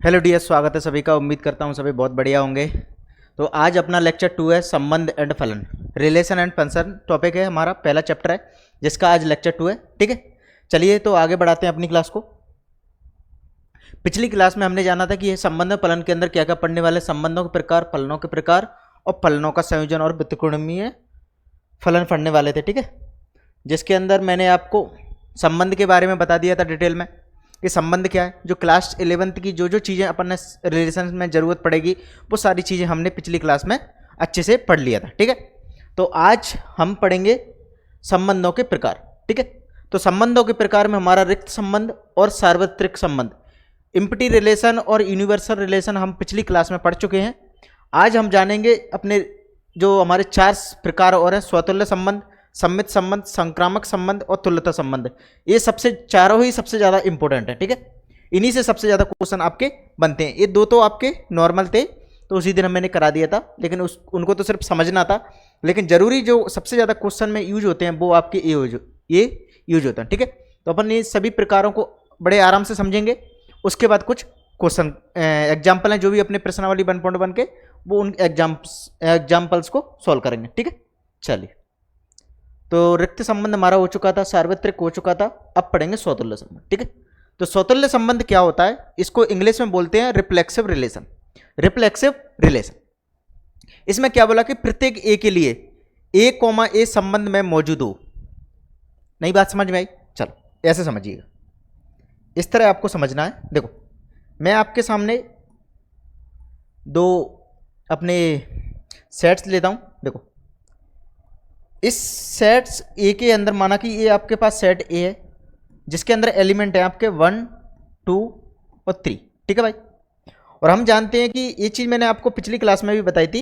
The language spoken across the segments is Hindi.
हेलो डियर, स्वागत है सभी का। उम्मीद करता हूँ सभी बहुत बढ़िया होंगे। तो आज अपना लेक्चर 2 है संबंध एंड फलन, रिलेशन एंड फंक्शन टॉपिक है, हमारा पहला चैप्टर है जिसका आज लेक्चर 2 है। ठीक है, चलिए तो आगे बढ़ाते हैं अपनी क्लास को। पिछली क्लास में हमने जाना था कि ये संबंध और फलन के अंदर क्या क्या पढ़ने वाले, संबंधों के प्रकार, फलनों के प्रकार और फलनों का संयोजन और व्युत्क्रमणीय फलन पढ़ने वाले थे। ठीक है, जिसके अंदर मैंने आपको संबंध के बारे में बता दिया था डिटेल में कि संबंध क्या है। जो क्लास 11th की जो चीज़ें अपन रिलेशन में ज़रूरत पड़ेगी वो सारी चीज़ें हमने पिछली क्लास में अच्छे से पढ़ लिया था। ठीक है, तो आज हम पढ़ेंगे संबंधों के प्रकार। ठीक है, तो संबंधों के प्रकार में हमारा रिक्त संबंध और सार्वत्रिक संबंध, इम्पटी रिलेशन और यूनिवर्सल रिलेशन हम पिछली क्लास में पढ़ चुके हैं। आज हम जानेंगे अपने जो हमारे 4 प्रकार और हैं, स्वतुल्य संबंध, सम्मित संबंध, संक्रामक संबंध और तुल्यता संबंध। ये चारों ही सबसे ज़्यादा इंपॉर्टेंट है। ठीक है, इन्हीं से सबसे ज़्यादा क्वेश्चन आपके बनते हैं। ये दो तो आपके नॉर्मल थे तो उसी दिन मैंने करा दिया था, लेकिन उनको तो सिर्फ समझना था, लेकिन जरूरी जो सबसे ज़्यादा क्वेश्चन में यूज होते हैं वो आपके ये यूज होते हैं। ठीक है, तो अपन ये सभी प्रकारों को बड़े आराम से समझेंगे। उसके बाद कुछ क्वेश्चन एग्जाम्पल हैं जो भी अपने प्रश्नावली 1.1 के, वो उन एग्जाम्पल्स को सॉल्व करेंगे। ठीक है, चलिए तो रिक्त संबंध हमारा हो चुका था, सार्वत्रिक हो चुका था, अब पढ़ेंगे स्वतुल्य संबंध। ठीक है, तो स्वतुल्य संबंध क्या होता है, इसको इंग्लिश में बोलते हैं रिफ्लेक्सिव रिलेशन। रिफ्लेक्सिव रिलेशन, इसमें क्या बोला कि प्रत्येक ए के लिए ए संबंध में मौजूद हो। नई बात समझ में आई? चलो ऐसे समझिएगा, इस तरह आपको समझना है। देखो मैं आपके सामने दो अपने सेट्स लेता हूं। देखो इस सेट्स ए के अंदर, माना कि ये आपके पास सेट ए है जिसके अंदर एलिमेंट है आपके 1, 2 और 3। ठीक है भाई, और हम जानते हैं कि ये चीज़ मैंने आपको पिछली क्लास में भी बताई थी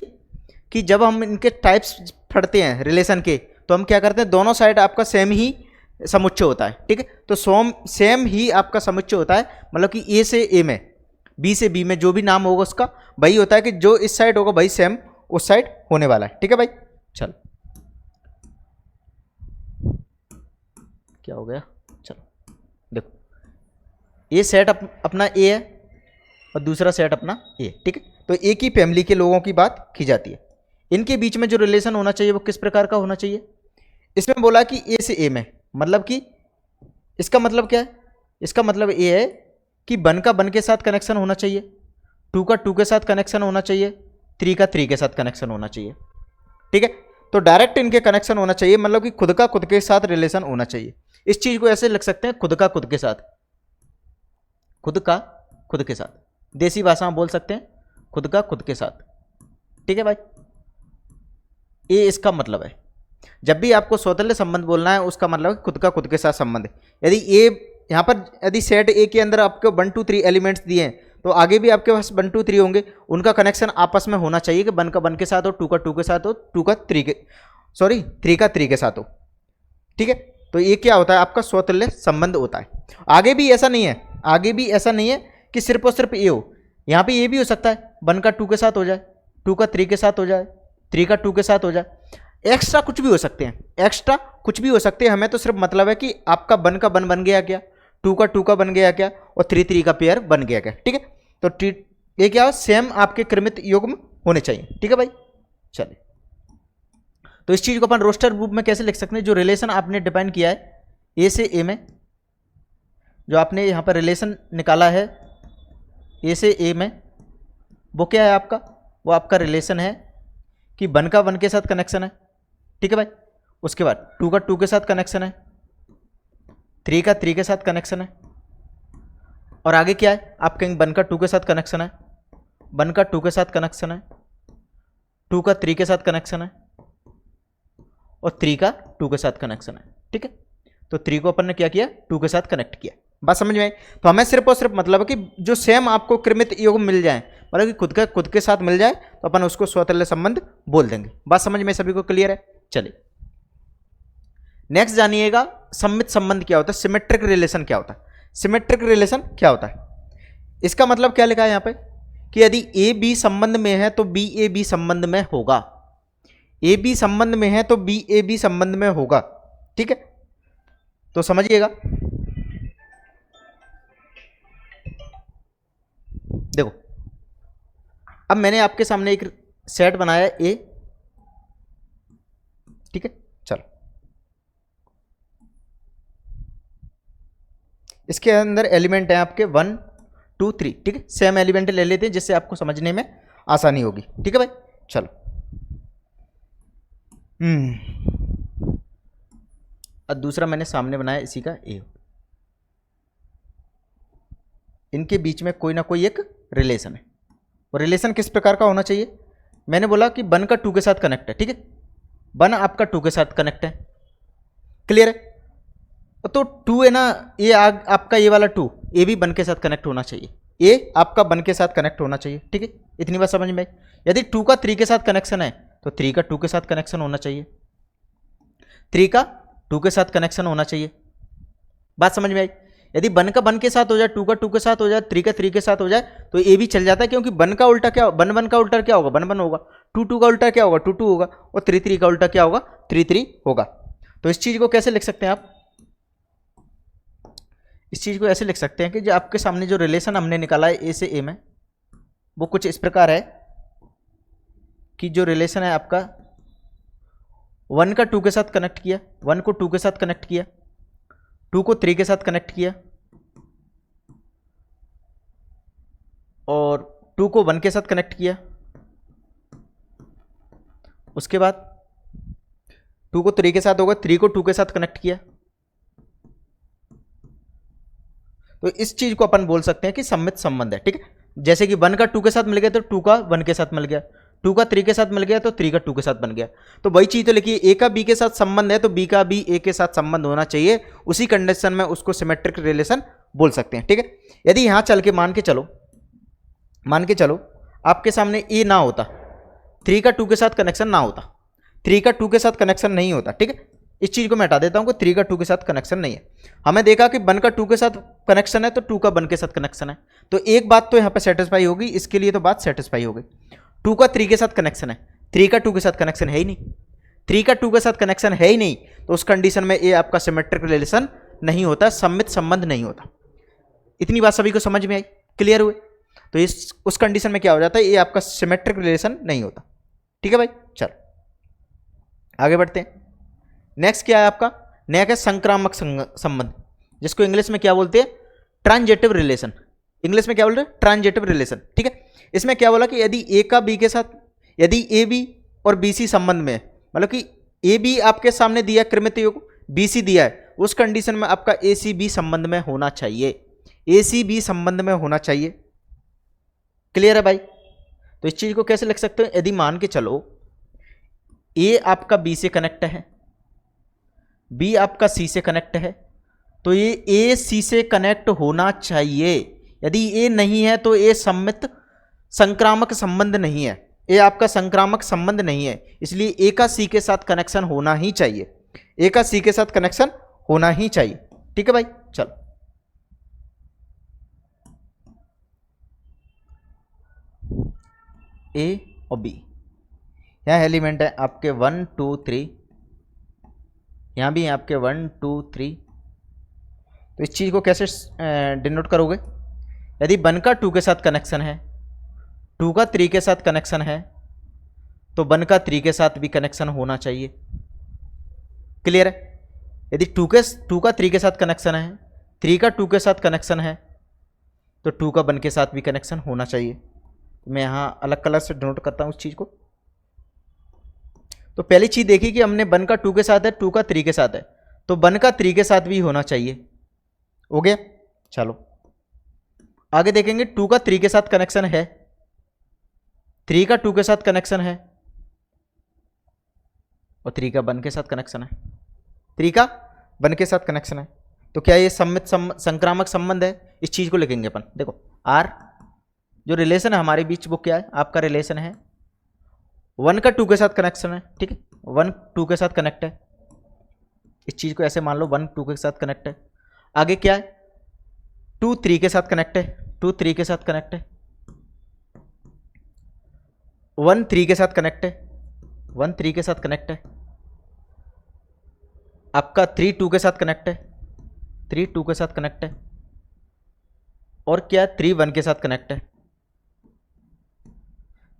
कि जब हम इनके टाइप्स पढ़ते हैं रिलेशन के, तो हम क्या करते हैं, दोनों साइड आपका सेम ही समुच्चय होता है। ठीक है, तो सेम ही आपका समुच्चय होता है, मतलब कि ए से ए में, बी से बी में जो भी नाम होगा उसका वही होता है कि जो इस साइड होगा वही सेम उस साइड होने वाला है। ठीक है भाई, चलो क्या हो गया, चलो देखो ये सेट अपना ए है और दूसरा सेट अपना ए। ठीक है, तो एक ही फैमिली के लोगों की बात की जाती है। इनके बीच में जो रिलेशन होना चाहिए वो किस प्रकार का होना चाहिए। इसमें बोला कि ए से ए में, मतलब कि इसका मतलब क्या है, इसका मतलब ये है कि 1 का 1 के साथ कनेक्शन होना चाहिए, 2 का 2 के साथ कनेक्शन होना चाहिए, 3 का 3 के साथ कनेक्शन होना चाहिए। ठीक है, तो डायरेक्ट इनके कनेक्शन होना चाहिए, मतलब कि खुद का खुद के साथ रिलेशन होना चाहिए। इस चीज को ऐसे लिख सकते हैं, खुद का खुद के साथ, खुद का खुद के साथ, देसी भाषा में बोल सकते हैं खुद का खुद के साथ। ठीक है भाई, ये इसका मतलब है। जब भी आपको स्वतंत्र संबंध बोलना है उसका मतलब खुद का खुद के साथ संबंध है। यदि ए यहाँ पर, यदि सेट ए के अंदर आपको 1, 2, 3 एलिमेंट्स दिए हैं तो आगे भी आपके पास 1, 2, 3 होंगे, उनका कनेक्शन आपस में होना चाहिए कि 1 का 1 के साथ हो, 2 का 2 के साथ हो, 3 का 3 के साथ हो। ठीक है, तो ये क्या होता है, आपका स्वतुल्य संबंध होता है। आगे भी ऐसा नहीं है, आगे भी ऐसा नहीं है कि सिर्फ और सिर्फ ये हो, यहाँ पे ये भी हो सकता है 1 का 2 के साथ हो जाए, 2 का 3 के साथ हो जाए, 3 का 2 के साथ हो जाए, एक्स्ट्रा कुछ भी हो सकते हैं, एक्स्ट्रा कुछ भी हो सकते हैं। हमें तो सिर्फ मतलब है कि आपका 1 का 1 बन गया क्या, 2 का 2 का बन गया क्या, और 3 3 का पेयर बन गया क्या। ठीक है, तो ये क्या हो, सेम आपके क्रमित युग्म होने चाहिए। ठीक है भाई, चलिए तो इस चीज को अपन रोस्टर रूप में कैसे लिख सकते हैं, जो रिलेशन आपने डिफाइन किया है ए से ए में, जो आपने यहाँ पर रिलेशन निकाला है ए से ए में, वो क्या है आपका, वो आपका रिलेशन है कि 1 का 1 के साथ कनेक्शन है। ठीक है भाई, उसके बाद 2 का 2 के साथ कनेक्शन है, 3 का 3 के साथ कनेक्शन है, और आगे क्या है, आप कहेंगे 1 का 2 के साथ कनेक्शन है, 1 का 2 के साथ कनेक्शन है, 2 का 3 के साथ कनेक्शन है, और 3 का 2 के साथ कनेक्शन है। ठीक है, तो 3 को अपन ने क्या किया, 2 के साथ कनेक्ट किया। बात समझ में आई? तो हमें सिर्फ और सिर्फ मतलब है कि जो सेम आपको क्रमित युग्म मिल जाए, मतलब कि खुद के साथ मिल जाए, तो अपन उसको स्वतुल्य संबंध बोल देंगे। बात समझ में सभी को क्लियर है? चलिए नेक्स्ट जानिएगा सम्मित संबंध क्या होता है, सिमेट्रिक रिलेशन क्या होता है। सिमेट्रिक रिलेशन क्या होता है, इसका मतलब क्या लिखा है यहाँ पे कि यदि ए बी संबंध में है तो बी ए बी संबंध में होगा, ए बी संबंध में है तो बी ए बी संबंध में होगा। ठीक है, तो समझिएगा देखो अब मैंने आपके सामने एक सेट बनाया ए, ठीक है। चलो इसके अंदर एलिमेंट है आपके 1 2 3, ठीक है। सेम एलिमेंट ले लेते हैं जिससे आपको समझने में आसानी होगी, ठीक है भाई। चलो अब दूसरा मैंने सामने बनाया इसी का ए, इनके बीच में कोई ना कोई एक रिलेशन है। और रिलेशन किस प्रकार का होना चाहिए? मैंने बोला कि 1 का 2 के साथ कनेक्ट है, ठीक है। 1 आपका 2 के साथ कनेक्ट है, क्लियर है। तो 2 है ना, ये आपका ये वाला 2 ये भी 1 के साथ कनेक्ट होना चाहिए, ये आपका 1 के साथ कनेक्ट होना चाहिए, ठीक है। इतनी बात समझ में आई। यदि 2 का 3 के साथ कनेक्शन है तो 3 का 2 के साथ कनेक्शन होना चाहिए, 3 का 2 के साथ कनेक्शन होना चाहिए। बात समझ में आई। यदि 1 का 1 के साथ हो जाए, 2 का 2 के साथ हो जाए, 3 का 3 के साथ हो जाए तो ये भी चल जाता है, क्योंकि 1 का उल्टा क्या, 1 1 का उल्टा क्या होगा, 1 1 होगा, 2 2 का उल्टा क्या होगा, 2 2 होगा, और 3 3 का उल्टा क्या होगा, 3 3 होगा। तो इस चीज को कैसे लिख सकते हैं आप? इस चीज को ऐसे लिख सकते हैं कि जो आपके सामने जो रिलेशन हमने निकाला है ए से ए में, वो कुछ इस प्रकार है कि जो रिलेशन है आपका 1 का 2 के साथ कनेक्ट किया, 1 को 2 के साथ कनेक्ट किया, 2 को 3 के साथ कनेक्ट किया, और 2 को 1 के साथ कनेक्ट किया, उसके बाद 2 को 3 के साथ होगा, 3 को 2 के साथ कनेक्ट किया। तो इस चीज को अपन बोल सकते हैं कि सममित संबंध है, ठीक है। जैसे कि 1 का 2 के साथ मिल गया तो 2 का 1 के साथ मिल गया, 2 का 3 के साथ मिल गया तो 3 का 2 के साथ बन गया। तो वही चीज तो लिखिए, ए का बी के साथ संबंध है तो बी का बी ए के साथ संबंध होना चाहिए, उसी कंडीशन में उसको सिमेट्रिक रिलेशन बोल सकते हैं, ठीक है। यदि यहां चल के मान के चलो आपके सामने ए ना होता, 3 का 2 के साथ कनेक्शन ना होता, 3 का 2 के साथ कनेक्शन नहीं होता, ठीक है। इस चीज को मैं हटा देता हूं कि 3 का 2 के साथ कनेक्शन नहीं है। हमें देखा कि 1 का 2 के साथ कनेक्शन है तो 2 का 1 के साथ कनेक्शन है, तो एक बात तो यहां पे सेटिस्फाई होगी, इसके लिए तो बात सेटिस्फाई हो गई। 2 का 3 के साथ कनेक्शन है, 3 का 2 के साथ कनेक्शन है ही नहीं, 3 का 2 के साथ कनेक्शन है ही नहीं, तो उस कंडीशन में ये आपका सिमेट्रिक रिलेशन नहीं होता, सममित संबंध नहीं होता। इतनी बात सभी को समझ में आई, क्लियर हुए? तो इस उस कंडीशन में क्या हो जाता है, ये आपका सिमेट्रिक रिलेशन नहीं होता, ठीक है भाई। चलो आगे बढ़ते हैं। नेक्स्ट क्या है आपका? नेक्स्ट है संक्रामक संबंध, जिसको इंग्लिश में क्या बोलते हैं, ट्रांजिटिव रिलेशन। इंग्लिश में क्या बोलते हैं, ट्रांजिटिव रिलेशन, ठीक है। इसमें क्या बोला कि यदि ए का बी के साथ, यदि ए बी और बी सी संबंध में, मतलब कि ए बी आपके सामने दिया कृमित युग, बी सी दिया है, उस कंडीशन में आपका ए सी बी संबंध में होना चाहिए, ए सी बी संबंध में होना चाहिए, क्लियर है भाई। तो इस चीज को कैसे लिख सकते हो? यदि मान के चलो ए आपका बी से कनेक्ट है, बी आपका सी से कनेक्ट है, तो ये ए सी से कनेक्ट होना चाहिए। यदि ए नहीं है तो ए सममित संक्रामक संबंध नहीं है, ये आपका संक्रामक संबंध नहीं है, इसलिए ए का सी के साथ कनेक्शन होना ही चाहिए, ए का सी के साथ कनेक्शन होना ही चाहिए, ठीक है भाई। चलो ए और बी, यहां एलिमेंट है आपके 1 2 3, यहां भी है आपके 1 2 3। तो इस चीज को कैसे डिनोट करोगे? यदि 1 का 2 के साथ कनेक्शन है, 2 का 3 के साथ कनेक्शन है, तो 1 का 3 के साथ भी कनेक्शन होना चाहिए, क्लियर है। यदि 2 का 3 के साथ कनेक्शन है, 3 का 2 के साथ कनेक्शन है, तो 2 का 1 के साथ भी कनेक्शन होना चाहिए। मैं यहां अलग कलर से डिनोट करता हूं उस चीज को। तो पहली चीज देखी कि हमने 1 का 2 के साथ है, 2 का 3 के साथ है, तो 1 का 3 के साथ भी होना चाहिए, हो गया। चलो आगे देखेंगे, 2 का 3 के साथ कनेक्शन है, 3 का 2 के साथ कनेक्शन है, और 3 का 1 के साथ कनेक्शन है, 3 का 1 के साथ कनेक्शन है, तो क्या ये सममित संक्रामक संबंध है? इस चीज को लिखेंगे अपन। देखो आर जो रिलेशन है हमारे बीच वो क्या है, आपका रिलेशन है 1 का 2 के साथ कनेक्शन है, ठीक है, 1 2 के साथ कनेक्ट है, इस चीज को ऐसे मान लो 1 2 के साथ कनेक्ट है। आगे क्या है, 2 3 के साथ कनेक्ट है, 2 3 के साथ कनेक्ट है, 1 3 के साथ कनेक्ट है, 1 3 के साथ कनेक्ट है, आपका 3 2 के साथ कनेक्ट है, 3 2 के साथ कनेक्ट है, और क्या 3 1 के साथ कनेक्ट है,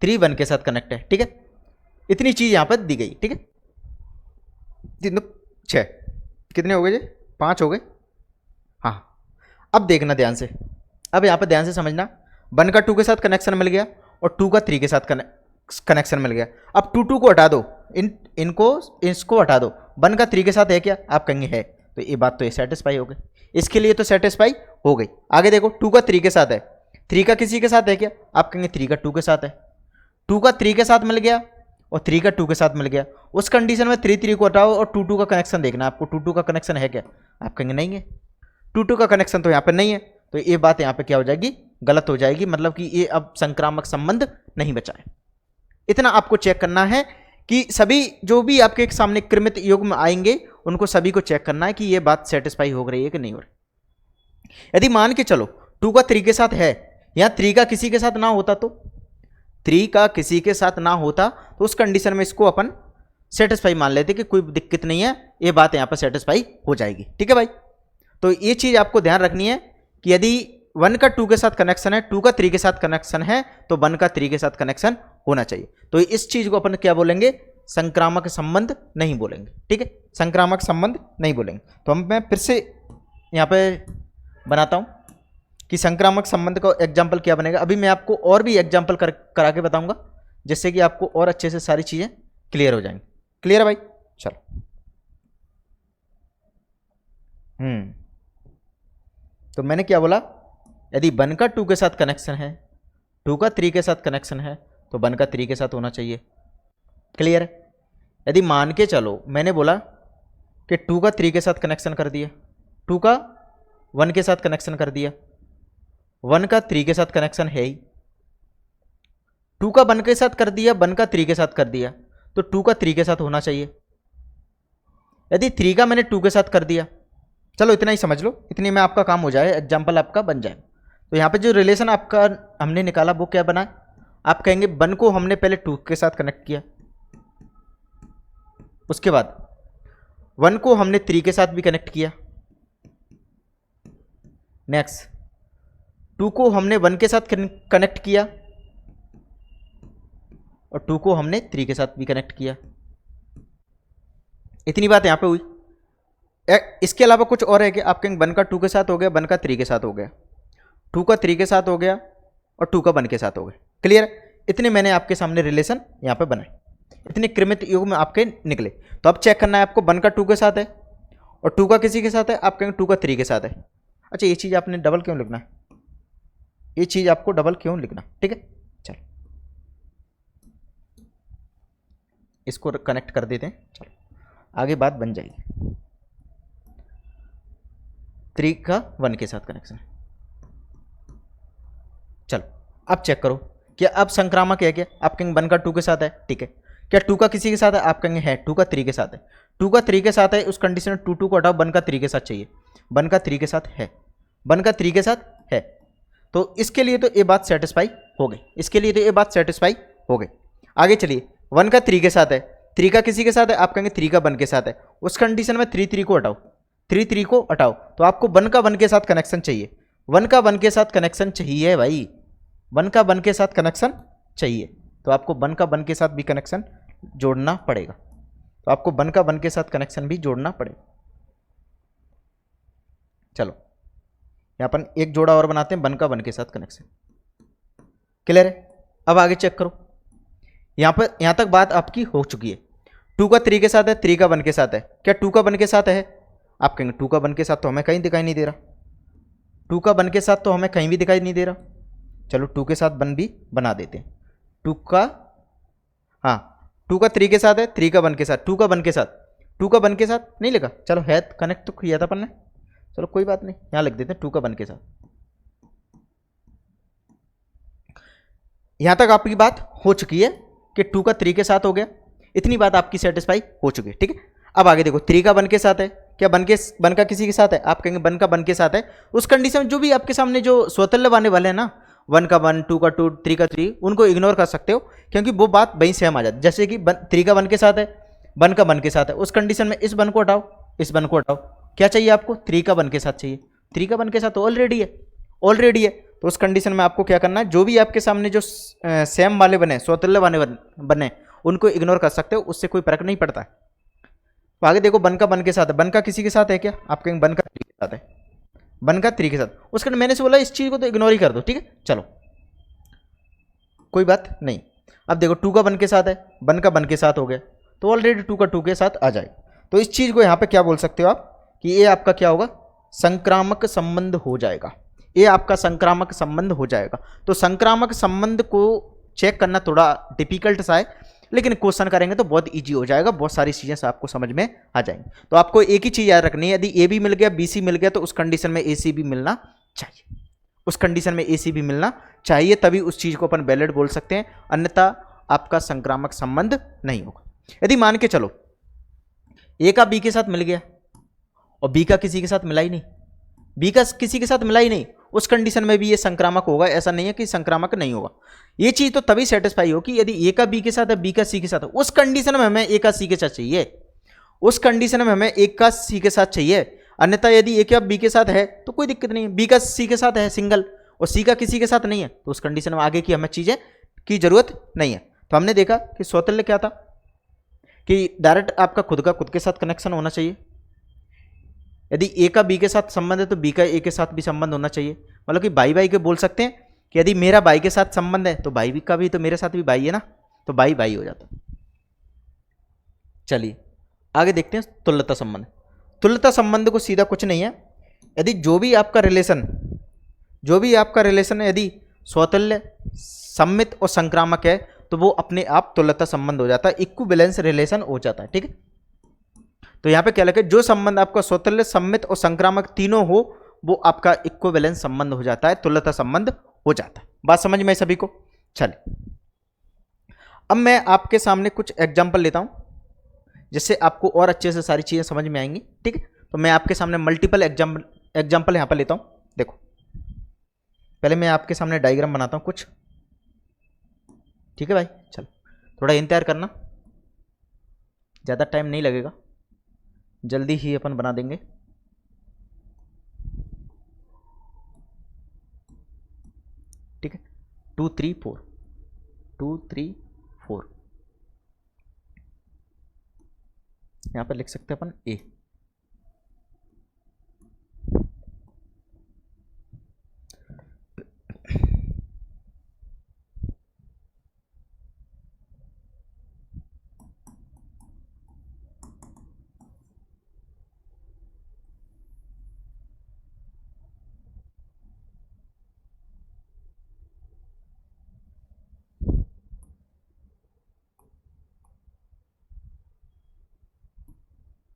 3 1 के साथ कनेक्ट है, ठीक है। इतनी चीज यहां पर दी गई, ठीक है। 3 2 6, कितने हो गए जी? 5 हो गए। हाँ, अब देखना ध्यान से, अब यहां पर ध्यान से समझना। 1 का 2 के साथ कनेक्शन मिल गया और 2 का 3 के साथ कनेक्शन मिल गया। अब 2 2 को हटा दो, इसको हटा दो। 1 का 3 के साथ है क्या? आप कहेंगे है, तो ये बात तो ये सेटिस्फाई हो गई, इसके लिए तो सेटिस्फाई हो गई। आगे देखो, 2 का 3 के साथ है, 3 का किसी के साथ है क्या? आप कहेंगे 3 का 2 के साथ है। 2 का 3 के साथ मिल गया और 3 का 2 के साथ मिल गया। उस कंडीशन में 3 3 को हटाओ और 2 2 का कनेक्शन देखना आपको, 2 2 का कनेक्शन है क्या? आप कहेंगे नहीं है, 2 2 का कनेक्शन तो यहाँ पर नहीं है, तो ये बात यहाँ पे क्या हो जाएगी? गलत हो जाएगी, मतलब कि ये अब संक्रामक संबंध नहीं बचा है। इतना आपको चेक करना है कि सभी जो भी आपके सामने क्रमित युग्म आएंगे उनको सभी को चेक करना है कि ये बात सेटिस्फाई हो रही है कि नहीं हो रही। यदि मान के चलो 2 का 3 के साथ है, या 3 का किसी के साथ ना होता, तो 3 का किसी के साथ ना होता तो उस कंडीशन में इसको अपन सेटिस्फाई मान लेते कि कोई दिक्कत नहीं है, ये बात यहाँ पर सेटिस्फाई हो जाएगी, ठीक है भाई। तो ये चीज आपको ध्यान रखनी है कि यदि 1 का 2 के साथ कनेक्शन है, 2 का 3 के साथ कनेक्शन है, तो 1 का 3 के साथ कनेक्शन होना चाहिए। तो इस चीज को अपन क्या बोलेंगे? संक्रामक संबंध नहीं बोलेंगे, ठीक है, संक्रामक संबंध नहीं बोलेंगे। तो मैं फिर से यहाँ पे बनाता हूँ कि संक्रामक संबंध का एग्जाम्पल क्या बनेगा। अभी मैं आपको और भी एग्जाम्पल करा के बताऊंगा, जिससे कि आपको और अच्छे से सारी चीजें क्लियर हो जाएंगी। क्लियर है भाई? चलो, तो मैंने क्या बोला, यदि 1 का 2 के साथ कनेक्शन है, 2 का 3 के साथ कनेक्शन है, तो 1 का 3 के साथ होना चाहिए। क्लियर है? यदि मान के चलो मैंने बोला कि 2 का 3 के साथ कनेक्शन कर दिया, 2 का 1 के साथ कनेक्शन कर दिया, 1 का 3 के साथ कनेक्शन है ही, 2 का 1 के साथ कर दिया, 1 का 3 के साथ कर दिया, तो 2 का 3 के साथ होना चाहिए। यदि 3 का मैंने 2 के साथ कर दिया, चलो इतना ही समझ लो, इतनी में आपका काम हो जाए, एग्जाम्पल आपका बन जाए। तो यहाँ पे जो रिलेशन आपका हमने निकाला वो क्या बना? आप कहेंगे 1 को हमने पहले 2 के साथ कनेक्ट किया, उसके बाद 1 को हमने 3 के साथ भी कनेक्ट किया, नेक्स्ट 2 को हमने 1 के साथ कनेक्ट किया और 2 को हमने 3 के साथ भी कनेक्ट किया। इतनी बात यहां पे हुई। इसके अलावा कुछ और है कि आप कहेंगे 1 का 2 के साथ हो गया, 1 का 3 के साथ हो गया, 2 का 3 के साथ हो गया और 2 का 1 के साथ हो गया। क्लियर? इतने मैंने आपके सामने रिलेशन यहां पे बनाए, इतने क्रमित युग में आपके निकले। तो अब चेक करना है आपको, 1 का 2 के साथ है और 2 का किसी के साथ है, आप कहेंगे 2 का 3 के साथ है। अच्छा, ये चीज़ आपने डबल क्यों लिखना है? ये चीज़ आपको डबल क्यों लिखना? ठीक है, चलो इसको कनेक्ट कर देते हैं, चलो आगे बात बन जाएगी। 3 का 1 के साथ कनेक्शन, चलो अब चेक करो क्या अब संक्रामक है क्या? आप कहेंगे 1 का 2 के साथ है, ठीक है। क्या 2 का किसी के साथ है? आप कहेंगे है। 2 का 3 के साथ है, 2 का 3 के साथ है, उस कंडीशन में 2 2 को हटाओ, 1 का 3 के साथ चाहिए, 1 का 3 के साथ है, 1 का 3 के साथ है। तो इसके लिए तो ये बात सेटिस्फाई हो गई, इसके लिए तो ये बात सेटिस्फाई हो गई। आगे चलिए, 1 का 3 के साथ है, 3 का किसी के साथ है, आप कहेंगे 3 का 1 के साथ है, उस कंडीशन में 3 3 को हटाओ, 3 3 को हटाओ, तो आपको 1 का 1 के साथ कनेक्शन चाहिए, 1 का 1 के साथ कनेक्शन चाहिए भाई, 1 का 1 के साथ कनेक्शन चाहिए, तो आपको 1 का 1 के साथ भी कनेक्शन जोड़ना पड़ेगा, तो आपको 1 का 1 के साथ कनेक्शन भी जोड़ना पड़ेगा। चलो यहाँ पर एक जोड़ा और बनाते हैं, 1 का 1 के साथ कनेक्शन। क्लियर है? अब आगे चेक करो, यहाँ तक बात आपकी हो चुकी है। 2 का 3 के साथ है, 3 का 1 के साथ है, क्या 2 का 1 के साथ है? आप कहेंगे 2 का 1 के साथ तो हमें कहीं दिखाई नहीं दे रहा, 2 का 1 के साथ तो हमें कहीं भी दिखाई नहीं दे रहा। चलो 2 के साथ 1 भी बना देते हैं, 2 का, हाँ 2 का 3 के साथ है, 3 का 1 के साथ, 2 का 1 के साथ, 2 का 1 के साथ नहीं लिखा, चलो है कनेक्ट तो किया था अपन ने, चलो कोई बात नहीं, यहाँ लिख देते हैं 2 का 1 के साथ। यहाँ तक आपकी बात हो चुकी है कि 2 का 3 के साथ हो गया, इतनी बात आपकी सेटिस्फाई हो चुकी है, ठीक है। अब आगे देखो, 3 का 1 के साथ है, क्या 1 का किसी के साथ है? आप कहेंगे 1 का 1 के साथ है, उस कंडीशन जो भी आपके सामने जो स्वतंत्र आने वाले हैं ना, 1 का 1, 2 का 2, 3 का 3, उनको इग्नोर कर सकते हो, क्योंकि वो बात वहीं सेम आ जाती। जैसे कि 3 का 1 के साथ है, 1 का 1 के साथ है, उस कंडीशन में इस 1 को हटाओ, इस 1 को हटाओ, क्या चाहिए आपको? 3 का 1 के साथ चाहिए, 3 का 1 के साथ तो ऑलरेडी है, तो उस कंडीशन में आपको क्या करना है, जो भी आपके सामने जो सेम वाले बने, स्वतुल्य वाले बने, उनको इग्नोर कर सकते हो, उससे कोई फर्क नहीं पड़ता है। तो आगे देखो, बन का बन के साथ है, बन का किसी के साथ है क्या, आप कहेंगे बन का 3 के साथ है, बन का 3 के साथ, उसका मैंने से बोला इस चीज़ को तो इग्नोर ही कर दो, ठीक है, चलो कोई बात नहीं। अब देखो 2 का बन के साथ है, बन का बन के साथ हो गया, तो ऑलरेडी 2 का 2 के साथ आ जाएगा। तो इस चीज़ को यहाँ पे क्या बोल सकते हो आप कि ये आपका क्या होगा, संक्रामक संबंध हो जाएगा, ये आपका संक्रामक संबंध हो जाएगा। तो संक्रामक संबंध को चेक करना थोड़ा डिफिकल्ट सा है, लेकिन क्वेश्चन करेंगे तो बहुत इजी हो जाएगा, बहुत सारी चीज़ें से आपको समझ में आ जाएंगी। तो आपको एक ही चीज़ याद रखनी है, यदि ए बी मिल गया, बी सी मिल गया, तो उस कंडीशन में ए सी भी मिलना चाहिए, उस कंडीशन में ए सी भी मिलना चाहिए, तभी उस चीज़ को अपन वैलिड बोल सकते हैं, अन्यथा आपका संक्रामक संबंध नहीं होगा। यदि मान के चलो ए का बी के साथ मिल गया और बी का किसी के साथ मिला ही नहीं, बी का किसी के साथ मिला ही नहीं, उस कंडीशन में भी ये संक्रामक होगा, ऐसा नहीं है कि संक्रामक नहीं होगा। ये चीज तो तभी सेटिस्फाई हो कि यदि ए का बी के साथ है, बी का सी के साथ है, उस कंडीशन में हमें ए का सी के साथ चाहिए, उस कंडीशन में हमें ए का सी के साथ चाहिए, अन्यथा यदि ए का बी के साथ है तो कोई दिक्कत नहीं है, बी का सी के साथ है सिंगल और सी का किसी के साथ नहीं है, तो उस कंडीशन में आगे की हमें चीजें की जरूरत नहीं है। तो हमने देखा कि स्वतुल्य क्या था कि डायरेक्ट आपका खुद का खुद के साथ कनेक्शन होना चाहिए, यदि ए का बी के साथ संबंध है तो बी का ए के साथ भी संबंध होना चाहिए, मतलब कि भाई भाई के बोल सकते हैं कि यदि मेरा भाई के साथ संबंध है तो भाई का भी तो मेरे साथ भी भाई है ना, तो भाई भाई हो जाता। चलिए आगे देखते हैं तुल्यता संबंध। तुल्यता संबंध को सीधा कुछ नहीं है, यदि जो भी आपका रिलेशन है यदि स्वतुल्य, सम्मित और संक्रामक है तो वो अपने आप तुल्यता संबंध हो जाता है, इक्विवेलेंस रिलेशन हो जाता है, ठीक है। तो यहाँ पे क्या लगे, जो संबंध आपका स्वतुल्य, सम्मित और संक्रामक तीनों हो वो आपका इक्विवेलेंस संबंध हो जाता है, तुल्यता संबंध हो जाता है। बात समझ में सभी को? चलिए अब मैं आपके सामने कुछ एग्जांपल लेता हूं जिससे आपको और अच्छे से सारी चीजें समझ में आएंगी, ठीक है। तो मैं आपके सामने मल्टीपल एग्जांपल यहां पर लेता हूं। देखो पहले मैं आपके सामने डायग्राम बनाता हूं कुछ, ठीक है भाई। चलो थोड़ा इंतजार करना, ज़्यादा टाइम नहीं लगेगा, जल्दी ही अपन बना देंगे। ठीक है, 2 3 4 2 3 4 यहाँ पर लिख सकते हैं अपन ए।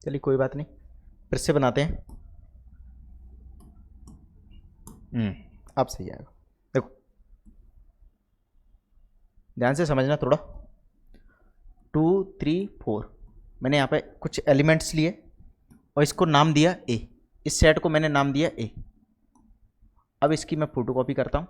चलिए कोई बात नहीं, फिर से बनाते हैं। अब सही आएगा। देखो ध्यान से समझना थोड़ा। 2 3 4 मैंने यहाँ पे कुछ एलिमेंट्स लिए और इसको नाम दिया ए, इस सेट को मैंने नाम दिया ए। अब इसकी मैं फोटोकॉपी करता हूँ।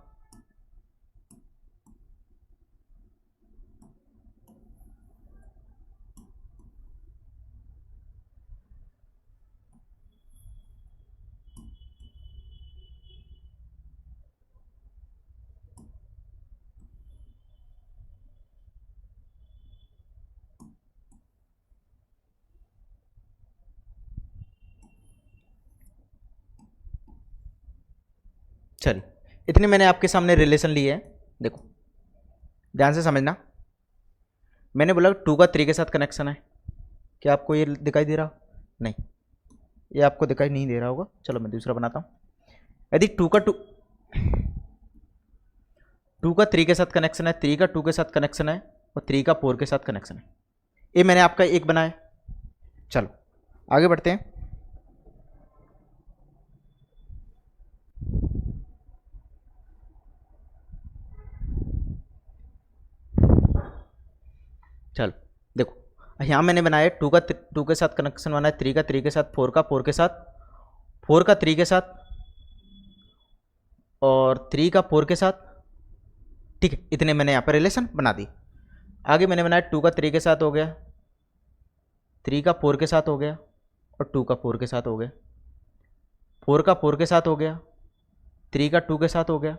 चलिए इतने मैंने आपके सामने रिलेशन लिए हैं। देखो ध्यान से समझना, मैंने बोला 2 का 3 के साथ कनेक्शन है, क्या आपको ये दिखाई दे रहा? नहीं, ये आपको दिखाई नहीं दे रहा होगा। चलो मैं दूसरा बनाता हूँ। यदि 2 का 3 के साथ कनेक्शन है, 3 का 2 के साथ कनेक्शन है और 3 का 4 के साथ कनेक्शन है, ये मैंने आपका एक बनाया। चलो आगे बढ़ते हैं। चलो देखो यहाँ मैंने बनाया 2 का 2 के साथ कनेक्शन बनाया, 3 का 3 के साथ, 4 का 4 के साथ, 4 का 3 के साथ और 3 का 4 के साथ। ठीक है, इतने मैंने यहाँ पर रिलेशन बना दी। आगे मैंने बनाया 2 का 3 के साथ हो गया, 3 का 4 के साथ हो गया और 2 का 4 के साथ हो गया, 4 का 4 के साथ हो गया, 3 का 2 के साथ हो गया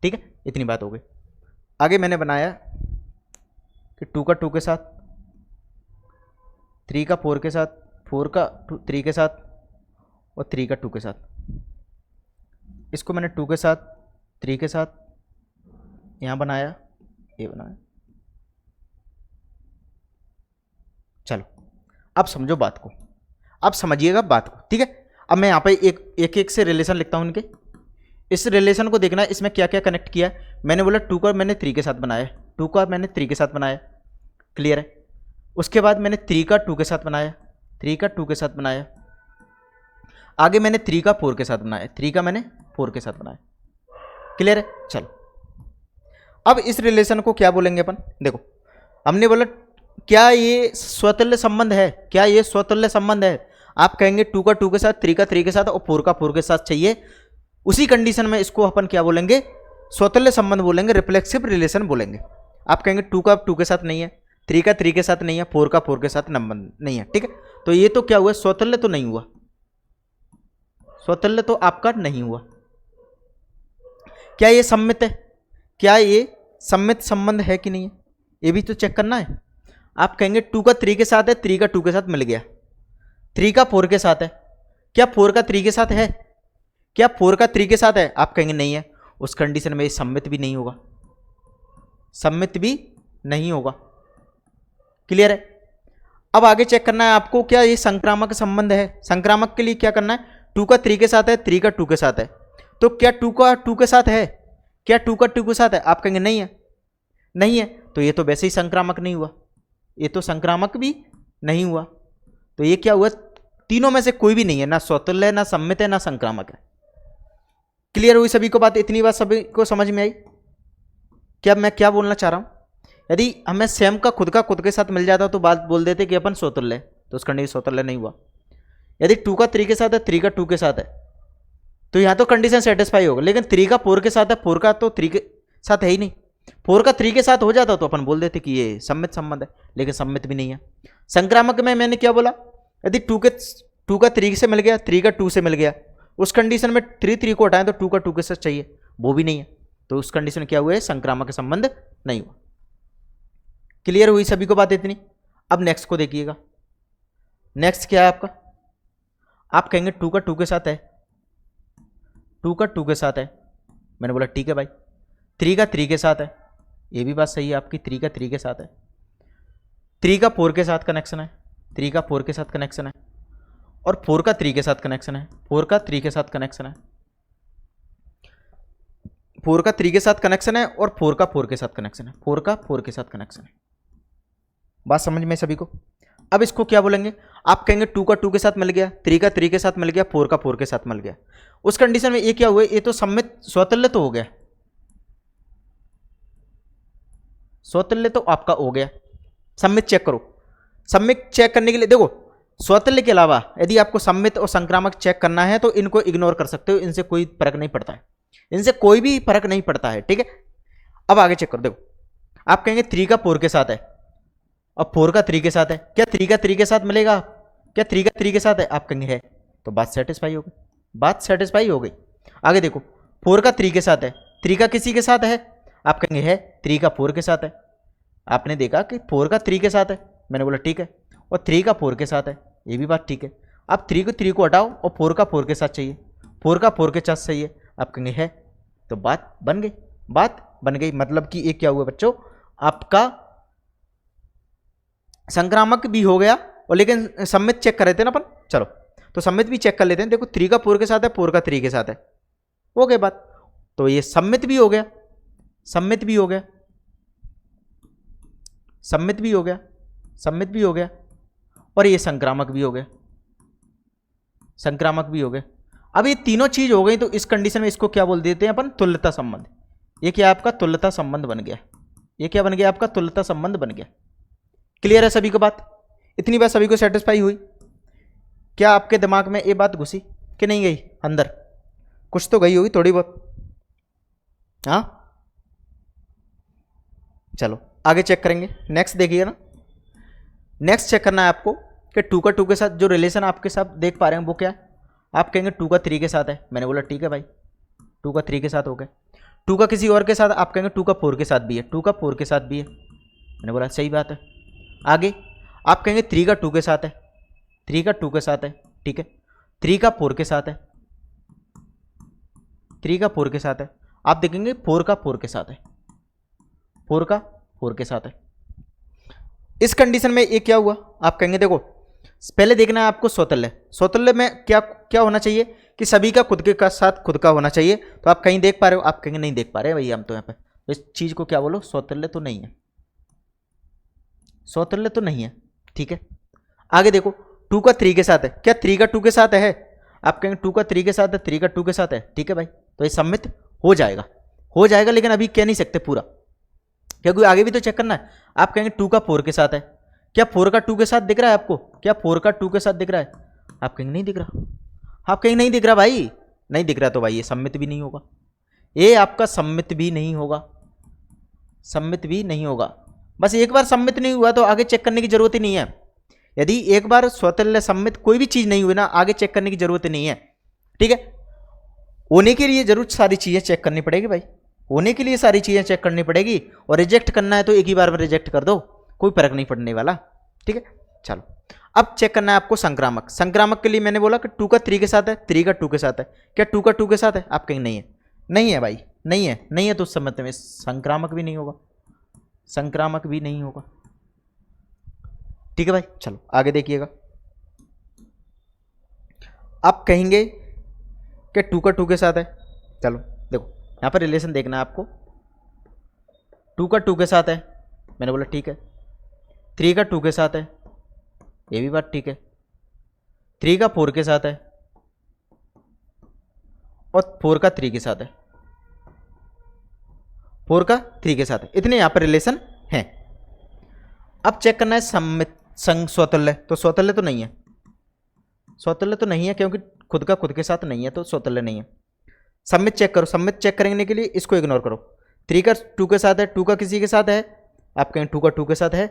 ठीक है, इतनी बात हो गई। आगे मैंने बनाया कि 2 का 2 के साथ, 3 का 4 के साथ, 4 का 3 के साथ और 3 का 2 के साथ। इसको मैंने 2 के साथ, 3 के साथ यहाँ बनाया, ये बनाया। चलो अब समझो बात को, अब समझिएगा बात को, ठीक है। अब मैं यहाँ पे एक एक से रिलेशन लिखता हूँ इनके। इस रिलेशन को देखना है इसमें क्या क्या कनेक्ट किया है। मैंने बोला 2 का मैंने 3 के साथ बनाया, 2 का मैंने 3 के साथ बनाया, क्लियर है। उसके बाद मैंने 3 का 2 के साथ बनाया, 3 का 2 के साथ बनाया। आगे मैंने 3 का 4 के साथ बनाया, 3 का मैंने 4 के साथ बनाया, क्लियर है। चलो अब इस रिलेशन को क्या बोलेंगे अपन, देखो हमने बोला क्या ये स्वतुल्य संबंध है, क्या ये स्वतुल्य संबंध है। आप कहेंगे 2 का 2 के साथ, 3 का 3 के साथ और 4 का 4 के साथ चाहिए। उसी कंडीशन में इसको अपन क्या बोलेंगे, स्वतुल्य संबंध बोलेंगे, रिफ्लेक्सिव रिलेशन बोलेंगे। आप कहेंगे 2 का 2 के साथ नहीं है, 3 का 3 के साथ नहीं है, 4 का 4 के साथ संबंध नहीं है, ठीक है। तो ये तो क्या हुआ, स्वतुल्य तो नहीं हुआ, स्वतुल्य तो आपका नहीं हुआ। क्या ये सम्मित है, क्या ये सम्मित संबंध है कि नहीं है, ये भी तो चेक करना है। आप कहेंगे 2 का 3 के साथ है, 3 का 2 के साथ मिल गया, 3 का 4 के साथ है, क्या 4 का 3 के साथ है, क्या 4 का 3 के साथ है। आप कहेंगे नहीं है, उस कंडीशन में ये सम्मित भी नहीं होगा, सम्मित भी नहीं होगा, क्लियर है। अब आगे चेक करना है आपको, क्या ये संक्रामक संबंध है। संक्रामक के लिए क्या करना है, 2 का 3 के साथ है, 3 का 2 के साथ है, तो क्या 2 का 2 के साथ है, क्या 2 का 2 के साथ है। आप कहेंगे नहीं है, नहीं है, तो ये तो वैसे ही संक्रामक नहीं हुआ, ये तो संक्रामक भी नहीं हुआ। तो ये क्या हुआ, तीनों में से कोई भी नहीं है, ना स्वतुल्य है, ना सम्मित है, ना संक्रामक है। क्लियर हुई सभी को बात, इतनी बात सभी को समझ में आई। क्या मैं क्या बोलना चाह रहा हूं, यदि हमें सेम का खुद के साथ मिल जाता तो बात बोल देते कि अपन स्वतुल्य है, तो उसका नहीं, स्वतुल्य नहीं हुआ। यदि 2 का 3 के साथ है, 3 का 2 के साथ है, तो यहां तो कंडीशन सेटिस्फाई होगा। लेकिन 3 का 4 के साथ है, 4 का तो 3 के साथ है ही नहीं, 4 का 3 के साथ हो जाता तो अपन बोल देते कि ये सम्मित संबंध है, लेकिन सम्मित भी नहीं है। संक्रामक में मैंने क्या बोला, यदि 2 का 3 से मिल गया, 3 का 2 से मिल गया, उस कंडीशन में 3 को हटाएं तो 2 का 2 के साथ चाहिए, वो भी नहीं है, तो उस कंडीशन में क्या हुआ है, संक्रामक संबंध नहीं हुआ। क्लियर हुई सभी को बात इतनी। अब नेक्स्ट को देखिएगा, नेक्स्ट क्या है आपका, आप कहेंगे 2 का 2 के साथ है, 2 का 2 के साथ है, मैंने बोला ठीक है भाई। 3 का 3 के साथ है, ये भी बात सही है आपकी, 3 का 3 के साथ है। 3 का 4 के साथ कनेक्शन है, 3 का 4 के साथ कनेक्शन है, और 4 का 3 के साथ कनेक्शन है, 4 का 3 के साथ कनेक्शन है, 4 का 3 के साथ कनेक्शन है, और 4 का 4 के साथ कनेक्शन है, 4 का 4 के साथ कनेक्शन है। बात समझ में सभी को। अब इसको क्या बोलेंगे, आप कहेंगे 2 का 2 के साथ मिल गया, 3 का 3 के साथ मिल गया, 4 का 4 के साथ मिल गया, उस कंडीशन में ये क्या हुआ, ये तो सम्मित स्वतुल्य तो हो गया, स्वतुल्य तो आपका हो गया। सम्मित चेक करो, सम्मित चेक करने के लिए देखो, स्वतुल्य के अलावा यदि आपको सम्मित और संक्रामक चेक करना है तो इनको इग्नोर कर सकते हो, इनसे कोई फर्क नहीं पड़ता है, इनसे कोई भी फर्क नहीं पड़ता है, ठीक है। अब आगे चेक करो, देखो आप कहेंगे 3 का 4 के साथ है और 4 का 3 के साथ है, क्या 3 का 3 के साथ मिलेगा, क्या 3 का 3 के साथ है। आप कहेंगे है, तो बात सेटिस्फाई हो गई, बात सेटिस्फाई हो गई। आगे देखो 4 का 3 के साथ है, 3 का किसी के साथ है, आप कहेंगे है, 3 का 4 के साथ है। आपने देखा कि 4 का 3 के साथ है, मैंने बोला ठीक है, और 3 का 4 के साथ है, ये भी बात ठीक है। अब 3 को हटाओ और 4 का 4 के साथ चाहिए, 4 का 4 के साथ चाहिए, आप कहेंगे है, तो बात बन गई, बात बन गई। मतलब कि एक क्या हुआ बच्चों, आपका संक्रामक भी हो गया, और लेकिन सम्मित चेक कर रहे थे ना अपन, चलो तो सम्मित भी चेक कर लेते हैं। देखो 3 का 4 के साथ है, 4 का 3 के साथ है, हो गई बात, तो ये सम्मित भी हो गया, सम्मित भी हो गया, सम्मित भी हो गया, सम्मित भी हो गया, और ये संक्रामक भी हो गया, संक्रामक भी हो गया। अब ये तीनों चीज हो गई, तो इस कंडीशन में इसको क्या बोल देते हैं अपन, तुल्यता संबंध। ये क्या आपका तुल्यता संबंध बन गया, ये क्या बन गया आपका, तुल्यता संबंध बन गया। क्लियर है सभी को बात, इतनी बात सभी को सेटिस्फाई हुई। क्या आपके दिमाग में ये बात घुसी कि नहीं गई, अंदर कुछ तो गई होगी थोड़ी बहुत, हाँ। चलो आगे चेक करेंगे, नेक्स्ट देखिए ना, नेक्स्ट चेक करना है आपको कि 2 का 2 के साथ जो रिलेशन आपके साथ देख पा रहे हैं वो क्या है। आप कहेंगे 2 का 3 के साथ है, मैंने बोला ठीक है भाई, 2 का 3 के साथ हो गए। टू का किसी और के साथ, आप कहेंगे टू का 4 के साथ भी है, टू का 4 के साथ भी है, मैंने बोला सही बात है। आगे आप कहेंगे 3 का 2 के साथ है, 3 का 2 के साथ है, ठीक है। 3 का 4 के साथ है, 3 का 4 के साथ है, आप देखेंगे 4 का 4 के साथ है, 4 का 4 के साथ है। इस कंडीशन में ये क्या हुआ, आप कहेंगे देखो पहले देखना है आपको स्वतुल्य, स्वतुल्य में क्या क्या होना चाहिए कि सभी का खुद के साथ खुद का होना चाहिए। तो आप कहीं देख पा रहे हो, आप कहेंगे नहीं देख पा रहे भैया हम तो यहाँ पे, तो इस चीज़ को क्या बोलो, स्वतुल्य तो नहीं है, स्वतुल्य तो नहीं है, ठीक है। आगे देखो 2 का 3 के साथ है, क्या 3 का 2 के साथ है, आप कहेंगे 2 का 3 के साथ है, 3 का 2 के साथ है, ठीक है भाई, तो ये सम्मित हो जाएगा, हो जाएगा, लेकिन अभी कह नहीं सकते पूरा, क्योंकि आगे भी तो चेक करना है। आप कहेंगे 2 का 4 के साथ है, क्या 4 का 2 के साथ दिख रहा है आपको, क्या 4 का 2 के साथ दिख रहा है, आप कहेंगे नहीं दिख रहा, आप कहेंगे नहीं दिख रहा भाई, नहीं दिख रहा, तो भाई ये सम्मित भी नहीं होगा, ये आपका सम्मित भी नहीं होगा, सम्मित भी नहीं होगा। बस एक बार सम्मित नहीं हुआ तो आगे चेक करने की जरूरत ही नहीं है। यदि एक बार स्वतुल्य सम्मित कोई भी चीज नहीं हुई ना, आगे चेक करने की जरूरत नहीं है, ठीक है। होने के लिए जरूर सारी चीजें चेक करनी पड़ेगी भाई, होने के लिए सारी चीजें चेक करनी पड़ेगी, और रिजेक्ट करना है तो एक ही बार में रिजेक्ट कर दो, कोई फर्क नहीं पड़ने वाला, ठीक है। चलो अब चेक करना है आपको संक्रामक, संक्रामक के लिए मैंने बोला कि 2 का 3 के साथ है, 3 का 2 के साथ है, क्या 2 का 2 के साथ है, आप कहेंगे नहीं है, नहीं है भाई, नहीं है, नहीं है, तो उस समय में संक्रामक भी नहीं होगा, संक्रामक भी नहीं होगा, ठीक है भाई। चलो आगे देखिएगा, आप कहेंगे कि 2 का 2 के साथ है, चलो देखो यहाँ पर रिलेशन देखना है आपको, 2 का 2 के साथ है, मैंने बोला ठीक है, 3 का 2 के साथ है, ये भी बात ठीक है, 3 का 4 के साथ है, और 4 का 3 के साथ है, 4 का 3 के साथ है, इतने यहाँ पर रिलेशन हैं। अब चेक करना है सम्मित संग स्वतुल्य, तो स्वतुल्य तो नहीं है, स्वतुल्य तो नहीं है, क्योंकि खुद का खुद के साथ नहीं है, तो स्वतुल्य नहीं है। सम्मित चेक करो, सम्मित चेक करने के लिए इसको इग्नोर करो, 3 का 2 के साथ है, 2 का किसी के साथ है, आप कहेंगे 2 का 2 के साथ है,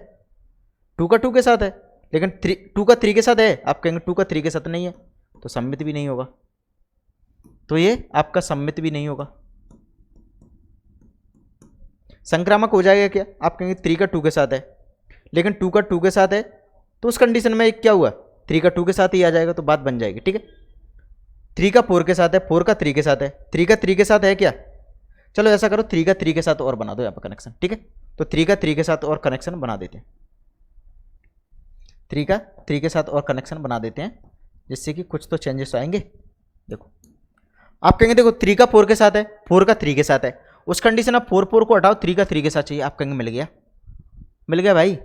2 का 2 के साथ है, लेकिन 2 का 3 के साथ है, आप कहेंगे 2 का 3 के साथ नहीं है, तो सम्मित भी नहीं होगा, तो ये आपका सम्मित भी नहीं होगा। संक्रामक हो जाएगा क्या, आप कहेंगे 3 का 2 के साथ है, लेकिन 2 का 2 के साथ है, तो उस कंडीशन में क्या हुआ, 3 का 2 के साथ ही आ जाएगा, तो बात बन जाएगी, ठीक है। 3 का 4 के साथ है, 4 का 3 के साथ है, 3 का 3 के साथ है क्या, चलो ऐसा करो 3 का 3 के साथ और बना दो यहाँ पर कनेक्शन, ठीक है। तो 3 का 3 के साथ और कनेक्शन बना देते हैं, 3 का 3 के साथ और कनेक्शन बना देते हैं, जिससे कि कुछ तो चेंजेस आएंगे। देखो आप कहेंगे देखो 3 का 4 के साथ है, 4 का 3 के साथ है, उस कंडीशन आप 4 4 को हटाओ, 3 का 3 के साथ चाहिए, आप कहेंगे मिल गया, मिल गया भाई,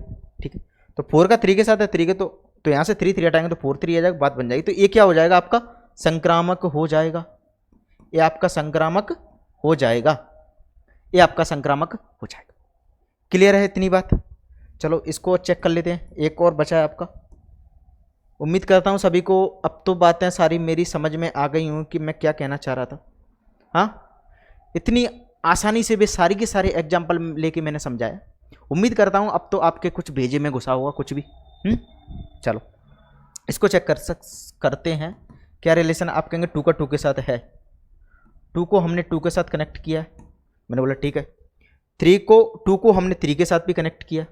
ठीक है। तो 4 का 3 के साथ है, 3 के तो यहाँ से 3 3 हटाएंगे तो 4 3 आ जाएगा, बात बन जाएगी। तो ये क्या हो जाएगा, आपका संक्रामक हो जाएगा, ये आपका संक्रामक हो जाएगा, ये आपका संक्रामक हो जाएगा। क्लियर है इतनी बात, चलो इसको चेक कर लेते हैं, एक और बचा है आपका। उम्मीद करता हूँ सभी को अब तो बातें सारी मेरी समझ में आ गई हूँ कि मैं क्या कहना चाह रहा था। हाँ, इतनी आसानी से वे सारी के सारे एग्जाम्पल लेके मैंने समझाया। उम्मीद करता हूँ अब तो आपके कुछ भेजे में घुसा होगा कुछ भी। चलो इसको चेक करते हैं। क्या रिलेशन, आप कहेंगे 2 का 2 के साथ है, 2 को हमने 2 के साथ कनेक्ट किया, मैंने बोला ठीक है। 2 को हमने 3 के साथ भी कनेक्ट किया,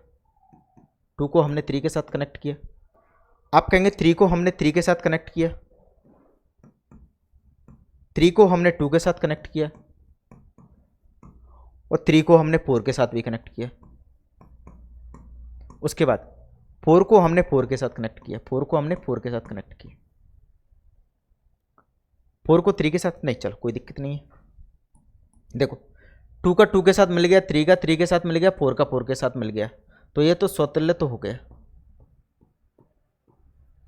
2 को हमने 3 के साथ कनेक्ट किया। आप कहेंगे 3 को हमने 3 के साथ कनेक्ट किया, 3 को हमने 2 के साथ कनेक्ट किया, और 3 को हमने 4 के साथ भी कनेक्ट किया। उसके बाद 4 को हमने 4 के साथ कनेक्ट किया, 4 को हमने 4 के साथ कनेक्ट किया, 4 को 3 के साथ नहीं, चलो कोई दिक्कत नहीं है। देखो 2 का 2 के साथ मिल गया, 3 का 3 के साथ मिल गया, 4 का 4 के साथ मिल गया, तो ये तो स्वतुल्य तो हो गया,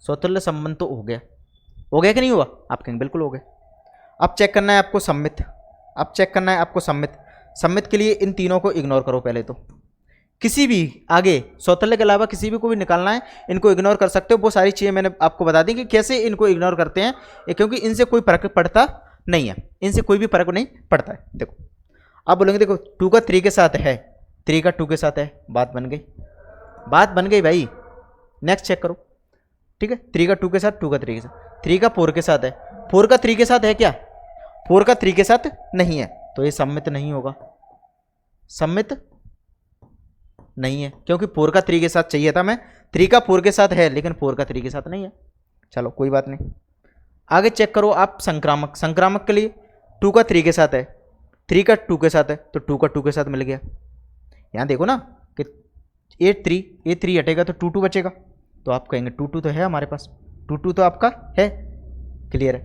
स्वतुल्य संबंध तो हो गया कि नहीं हुआ? आप कहेंगे बिल्कुल हो गया। अब चेक करना है आपको सम्मित, अब चेक करना है आपको सम्मित। सम्मित के लिए इन तीनों को इग्नोर करो पहले तो, किसी भी आगे स्वतुल्य के अलावा किसी भी को भी निकालना है, इनको इग्नोर कर सकते हो। वो सारी चीज़ें मैंने आपको बता दी कि कैसे इनको इग्नोर करते हैं, क्योंकि इनसे कोई फर्क पड़ता नहीं है, इनसे कोई भी फर्क नहीं पड़ता है। देखो आप बोलेंगे देखो 2 का 3 के साथ है, 3 का 2 के साथ है, बात बन गई, बात बन गई भाई। नेक्स्ट चेक करो, ठीक है। 3 का 2 के साथ, 2 का 3 के साथ, 3 का 4 के साथ है, 4 का 3 के साथ है क्या? 4 का 3 के साथ नहीं है, तो ये सम्मित नहीं होगा, सम्मित नहीं है, क्योंकि 4 का 3 के साथ चाहिए था मैं, 3 का 4 के साथ है लेकिन 4 का 3 के साथ नहीं है। चलो कोई बात नहीं, आगे चेक करो आप संक्रामक। संक्रामक के लिए 2 का 3 के साथ है, 3 का 2 के साथ है, तो 2 का 2 के साथ मिल गया। यहाँ देखो ना कि A3 हटेगा तो 2 2 बचेगा, तो आप कहेंगे 2 2 तो है हमारे पास, 2 2 तो आपका है, क्लियर है।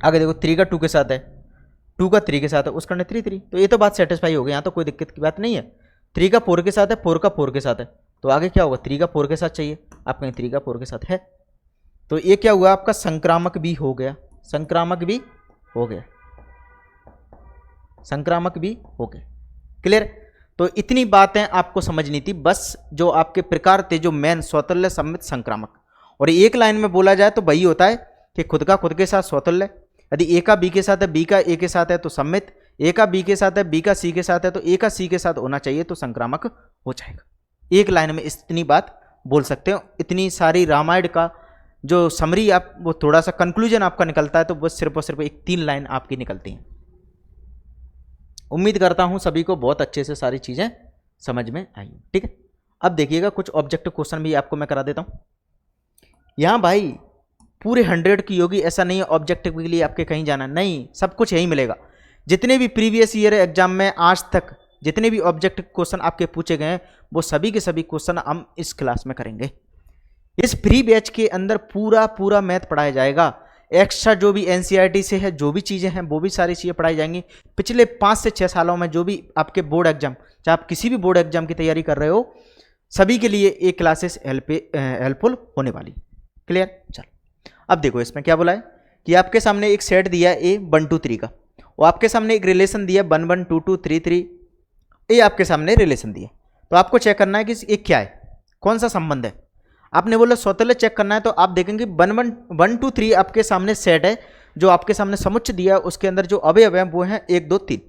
आगे देखो 3 का 2 के साथ है, 2 का 3 के साथ है, उसका 3 3, तो ये तो बात सेटिस्फाई हो गई, यहाँ तो कोई दिक्कत की बात नहीं है। 3 का 4 के साथ है, 4 का 4 के साथ है, तो आगे क्या होगा, 3 का 4 के साथ चाहिए, आप कहें 3 का 4 के साथ है, तो ये क्या हुआ आपका संक्रामक भी हो गया, संक्रामक भी हो गया, संक्रामक भी हो गया, क्लियर। तो इतनी बातें आपको समझनी थी बस, जो आपके प्रकार थे जो मेन स्वतुल्य, सम्मित, संक्रामक। और एक लाइन में बोला जाए तो वही होता है कि खुद का खुद के साथ स्वतुल्य, यदि ए का बी के साथ है, बी का ए के साथ है तो सम्मित, ए का बी के साथ है, बी का सी के साथ है तो ए का सी के साथ होना चाहिए तो संक्रामक हो जाएगा। एक लाइन में इतनी बात बोल सकते हो। इतनी सारी रामायण का जो समरी आप, वो थोड़ा सा कंक्लूजन आपका निकलता है तो वो सिर्फ और सिर्फ एक 3 लाइन आपकी निकलती हैं। उम्मीद करता हूं सभी को बहुत अच्छे से सारी चीजें समझ में आई, ठीक है। अब देखिएगा कुछ ऑब्जेक्टिव क्वेश्चन भी आपको मैं करा देता हूं। यहां भाई पूरे 100 की होगी ऐसा नहीं है, ऑब्जेक्टिव के लिए आपके कहीं जाना नहीं, सब कुछ यही मिलेगा। जितने भी प्रीवियस ईयर एग्जाम में आज तक जितने भी ऑब्जेक्टिव क्वेश्चन आपके पूछे गए हैं वो सभी के सभी क्वेश्चन हम इस क्लास में करेंगे। इस फ्री बैच के अंदर पूरा मैथ पढ़ाया जाएगा। एक्स्ट्रा जो भी एनसीईआरटी से है जो भी चीज़ें हैं वो भी सारी चीज़ें पढ़ाई जाएंगी। पिछले 5 से 6 सालों में जो भी आपके बोर्ड एग्जाम, चाहे आप किसी भी बोर्ड एग्जाम की तैयारी कर रहे हो, सभी के लिए ये क्लासेस हेल्पफुल होने वाली, क्लियर। चलो अब देखो इसमें क्या बोला है कि आपके सामने एक सेट दिया है ए 1 2 3 का, और आपके सामने एक रिलेशन दिया 1 1 2 2 3 3, ये आपके सामने रिलेशन दिया। तो आपको चेक करना है कि ये क्या है, कौन सा संबंध है। आपने बोला स्वतुल्य चेक करना है, तो आप देखेंगे 1 1 2 3 आपके सामने सेट है, जो आपके सामने समुच्चय दिया उसके अंदर जो अवयव हैं वो हैं 1 2 3।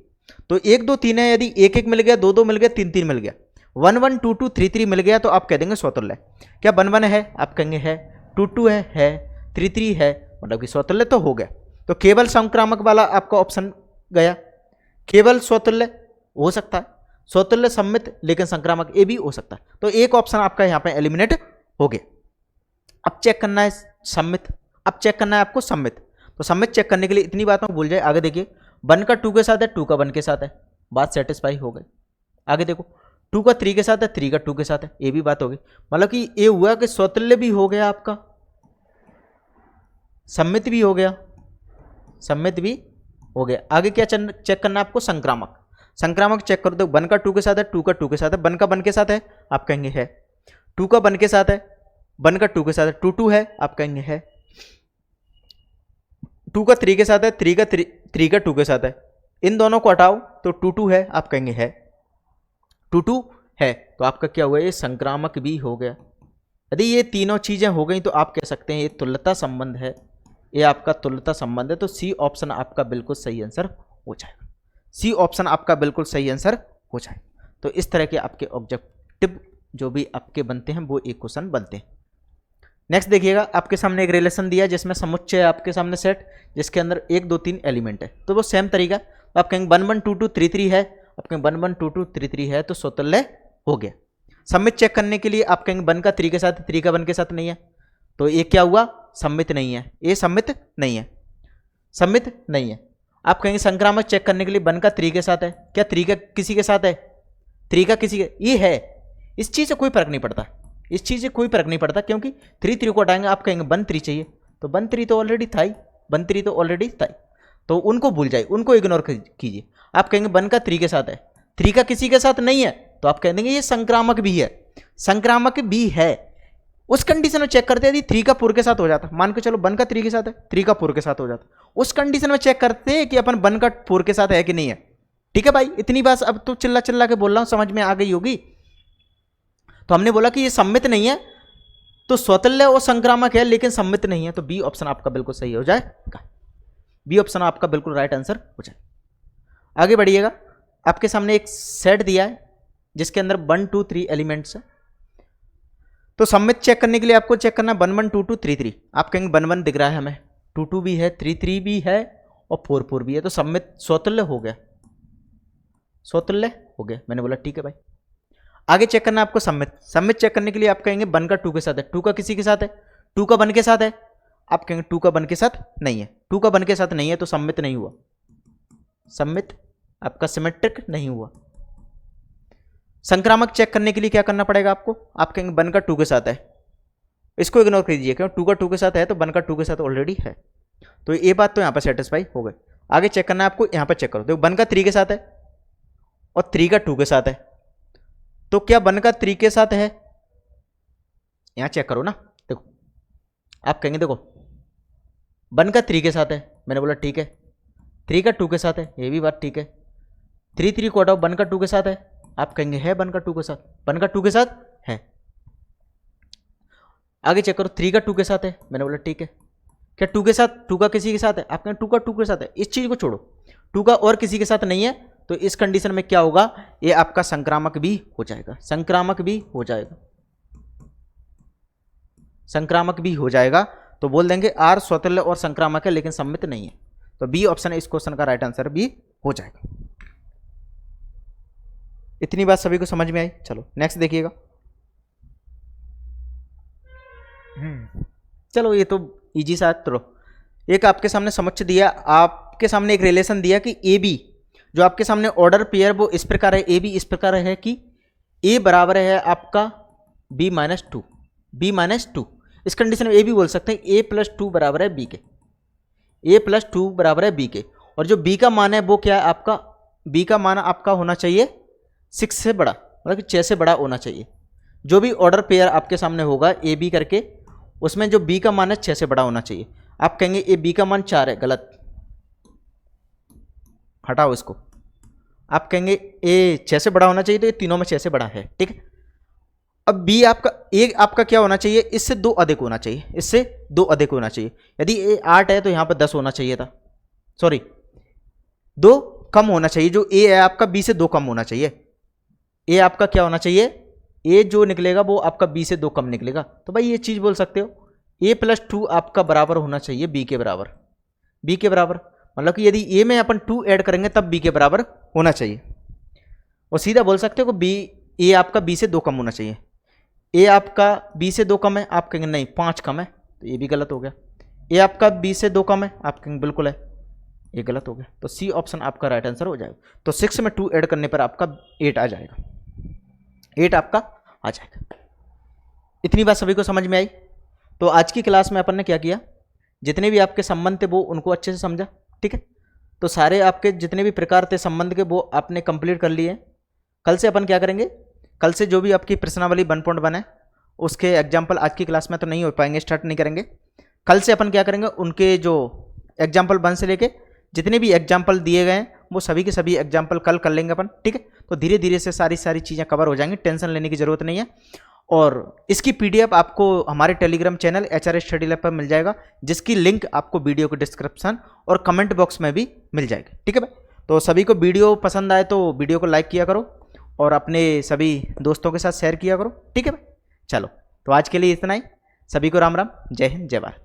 तो 1 2 3 है, यदि 1 1 मिल गया, 2 2 मिल गया, 3 3 मिल गया, 1 1 2 2 3 3 मिल गया, तो आप कह देंगे स्वतुल्य। क्या 1 1 है, आप कहेंगे है, 2 2 है, 3 3 है, मतलब कि स्वतुल्य तो हो गया। तो केवल संक्रामक वाला आपका ऑप्शन गया, केवल स्वतुल्य हो सकता है, स्वतुल्य सम्मित लेकिन संक्रामक ये भी हो सकता है। तो एक ऑप्शन आपका यहाँ पे एलिमिनेट हो गया। अब चेक करना है सम्मित, अब चेक करना है आपको सम्मित। तो सम्मित चेक करने के लिए इतनी बात में भूल जाए। आगे देखिए 1 का 2 के साथ है, 2 का 1 के साथ है, बात सेटिस्फाई हो गई। आगे देखो 2 का 3 के साथ है, 3 का 2 के साथ है, ये भी बात हो गई। मतलब कि ये हुआ कि स्वतुल्य भी हो गया आपका, सम्मित भी हो गया, सम्मित भी हो गया। आगे क्या चेक करना है आपको, संक्रामक। संक्रामक चेक करो तो 1 का 2 के साथ है, 2 का 2 के साथ है, 1 का 1 के साथ है, आप कहेंगे है, 2 का 1 के साथ है, 1 का 2 के साथ है, 2 2 है, आप कहेंगे है, 2 का 3 के साथ है, 3 का 2 के साथ है, इन दोनों को हटाओ तो 2 2 है, आप कहेंगे है, 2 2 है, तो आपका क्या हुआ, ये संक्रामक भी हो गया। यदि ये तीनों चीजें हो गई तो आप कह सकते हैं ये तुल्यता संबंध है, ये आपका तुल्यता संबंध है। तो सी ऑप्शन आपका बिल्कुल सही आंसर हो जाएगा, सी ऑप्शन आपका बिल्कुल सही आंसर हो जाएगा। तो इस तरह के आपके ऑब्जेक्टिव जो भी आपके बनते हैं वो एक क्वेश्चन बनते हैं। नेक्स्ट देखिएगा, आपके सामने एक रिलेशन दिया जिसमें समुच्चय है आपके सामने सेट, जिसके अंदर 1 2 3 एलिमेंट है। तो वो सेम तरीका, आप कहेंगे 1 1 2 2 3 3 है, आप कहेंगे 1 1 2 2 3 3 है, तो स्वतुल्य हो गया। सम्मित चेक करने के लिए आप कहेंगे 1 का 3 के साथ, 3 का 1 के साथ नहीं है, तो ये क्या हुआ, सम्मित नहीं है, ये सम्मित नहीं है, सम्मित नहीं है। आप कहेंगे संक्रामक चेक करने के लिए 1 का 3 के साथ है, क्या 3 का किसी के साथ है, 3 का किसी के, ये है। इस चीज़ से कोई फर्क नहीं पड़ता, इस चीज़ से कोई फर्क नहीं पड़ता, क्योंकि 3 3 को हटाएंगे, आप कहेंगे 1 3 चाहिए, तो 1 3 तो ऑलरेडी था ही, 1 3 तो ऑलरेडी था ही, तो उनको भूल जाइए, उनको इग्नोर कीजिए। आप कहेंगे 1 का 3 के साथ है, 3 का किसी के साथ नहीं है, तो आप कह देंगे ये संक्रामक भी है, संक्रामक भी है। उस कंडीशन में चेक करते हैं, यदि 3 का 4 के साथ हो जाता, मान के चलो 1 का 3 के साथ है, 3 का 4 के साथ हो जाता, उस कंडीशन में चेक करते हैं कि अपन 1 का 4 के साथ है कि नहीं है। ठीक है भाई, इतनी बात अब तो चिल्ला चिल्ला के बोल रहा हूं, समझ में आ गई होगी। तो हमने बोला कि ये सम्मित नहीं है, तो स्वतुल्य और संक्रामक है लेकिन सम्मित नहीं है, तो बी ऑप्शन आपका बिल्कुल सही हो जाएगा, बी ऑप्शन आपका बिल्कुल राइट आंसर हो जाए। आगे बढ़िएगा, आपके सामने एक सेट दिया है जिसके अंदर 1 2 3 एलिमेंट्स है। तो सम्मित चेक करने के लिए आपको चेक करना 1 1 2 2 3 3, आप कहेंगे 1 1 दिख रहा है हमें, 2 2 भी है, 3 3 भी है और 4 4 भी है, तो सम्मित स्वतुल्य हो गया, स्वतुल्य हो गया, मैंने बोला ठीक है भाई। आगे चेक करना आपको सम्मित। सम्मित चेक करने के लिए आप कहेंगे 1 का 2 के साथ है, 2 का किसी के साथ है, 2 का 1 के साथ है, आप कहेंगे 2 का 1 के साथ नहीं है, 2 का 1 के साथ नहीं है तो सम्मित नहीं हुआ, सम्मित आपका सिमेट्रिक नहीं हुआ। संक्रामक चेक करने के लिए क्या करना पड़ेगा आपको, आप कहेंगे 1 का 2 के साथ है, इसको इग्नोर कीजिए क्यों, 2 का 2 के साथ है तो 1 का 2 के साथ ऑलरेडी है, तो ये बात तो यहाँ पर सेटिस्फाई हो गई। आगे चेक करना है आपको, यहाँ पर चेक करो, देखो 1 का 3 के साथ है और 3 का 2 के साथ है, तो क्या 1 का 3 के साथ है, यहां चेक करो ना, देखो आप कहेंगे देखो 1 का 3 के साथ है, मैंने बोला ठीक है, 3 का 2 के साथ है, ये भी बात ठीक है, 3 3 को हटाओ 1 का 2 के साथ है, आप कहेंगे है 1 का 2 के साथ, 1 का 2 के साथ है। आगे चेक करो 3 का 2 के साथ है, मैंने बोला ठीक है, क्या 2 के साथ, 2 का किसी के साथ है, आप कहेंगे 2 का 2 के साथ है, इस चीज को छोड़ो, 2 का और किसी के साथ नहीं है, तो इस कंडीशन में क्या होगा, ये आपका संक्रामक भी हो जाएगा, संक्रामक भी हो जाएगा, संक्रामक भी हो जाएगा, तो बोल देंगे आर स्वतुल्य और संक्रामक है लेकिन सम्मित नहीं है, तो बी ऑप्शन है इस क्वेश्चन का राइट आंसर भी हो जाएगा। इतनी बात सभी को समझ में आई, चलो नेक्स्ट देखिएगा। चलो ये तो इजी सा, तो एक आपके सामने समक्ष दिया, आपके सामने एक रिलेशन दिया कि ए बी, जो आपके सामने ऑर्डर पेयर वो इस प्रकार है, ए बी इस प्रकार है कि ए बराबर है आपका B minus two, B minus two, इस कंडीशन में ए भी बोल सकते हैं ए प्लस 2 बराबर है बी के, ए प्लस 2 बराबर है बी के, और जो बी का मान है वो क्या है आपका, बी का मान आपका होना चाहिए 6 से बड़ा, मतलब कि 6 से बड़ा होना चाहिए। जो भी ऑर्डर पेयर आपके सामने होगा ए बी करके, उसमें जो बी का मान है 6 से बड़ा होना चाहिए। आप कहेंगे ए बी का मान 4 है, गलत, हटाओ इसको, आप कहेंगे ए 6 से बड़ा होना चाहिए, तो ये तीनों में 6 से बड़ा है, ठीक है। अब बी आपका, ए आपका क्या होना चाहिए, इससे 2 अधिक होना चाहिए, इससे 2 अधिक होना चाहिए, यदि ए 8 है तो यहाँ पर 10 होना चाहिए था, सॉरी 2 कम होना चाहिए, जो ए है आपका बी से 2 कम होना चाहिए, ए आपका क्या होना चाहिए, ए जो निकलेगा वो आपका बी से 2 कम निकलेगा, तो भाई ये चीज़ बोल सकते हो ए प्लस 2 आपका बराबर होना चाहिए बी के बराबर, बी के बराबर, मतलब कि यदि ए में अपन 2 ऐड करेंगे तब बी के बराबर होना चाहिए, और सीधा बोल सकते हो कि बी, ए आपका बी से 2 कम होना चाहिए, ए आपका बी से 2 कम है, आप कहेंगे नहीं 5 कम है, तो ये भी गलत हो गया, ए आपका बी से 2 कम है, आप कहेंगे बिल्कुल है, ये गलत हो गया, तो सी ऑप्शन आपका राइट आंसर हो जाएगा। तो 6 में 2 ऐड करने पर आपका 8 आ जाएगा, 8 आपका आ जाएगा। इतनी बात सभी को समझ में आई। तो आज की क्लास में अपन ने क्या किया, जितने भी आपके संबंध थे वो उनको अच्छे से समझा, ठीक है। तो सारे आपके जितने भी प्रकार थे संबंध के वो आपने कंप्लीट कर लिए। कल से अपन क्या करेंगे, कल से जो भी आपकी प्रश्नावली 1.1 है उसके एग्जाम्पल आज की क्लास में तो नहीं हो पाएंगे, स्टार्ट नहीं करेंगे। कल से अपन क्या करेंगे, उनके जो एग्जाम्पल 1 से लेके जितने भी एग्जाम्पल दिए गए हैं वो सभी के सभी एग्जाम्पल कल कर लेंगे अपन, ठीक है। तो धीरे धीरे से सारी चीज़ें कवर हो जाएंगी, टेंशन लेने की जरूरत नहीं है। और इसकी पीडीएफ आपको हमारे Telegram channel HRS study lab पर मिल जाएगा, जिसकी लिंक आपको वीडियो के डिस्क्रिप्शन और कमेंट बॉक्स में भी मिल जाएगी, ठीक है भाई। तो सभी को वीडियो पसंद आए तो वीडियो को लाइक किया करो और अपने सभी दोस्तों के साथ शेयर किया करो, ठीक है भाई। चलो तो आज के लिए इतना ही, सभी को राम राम, जय हिंद, जय भारत।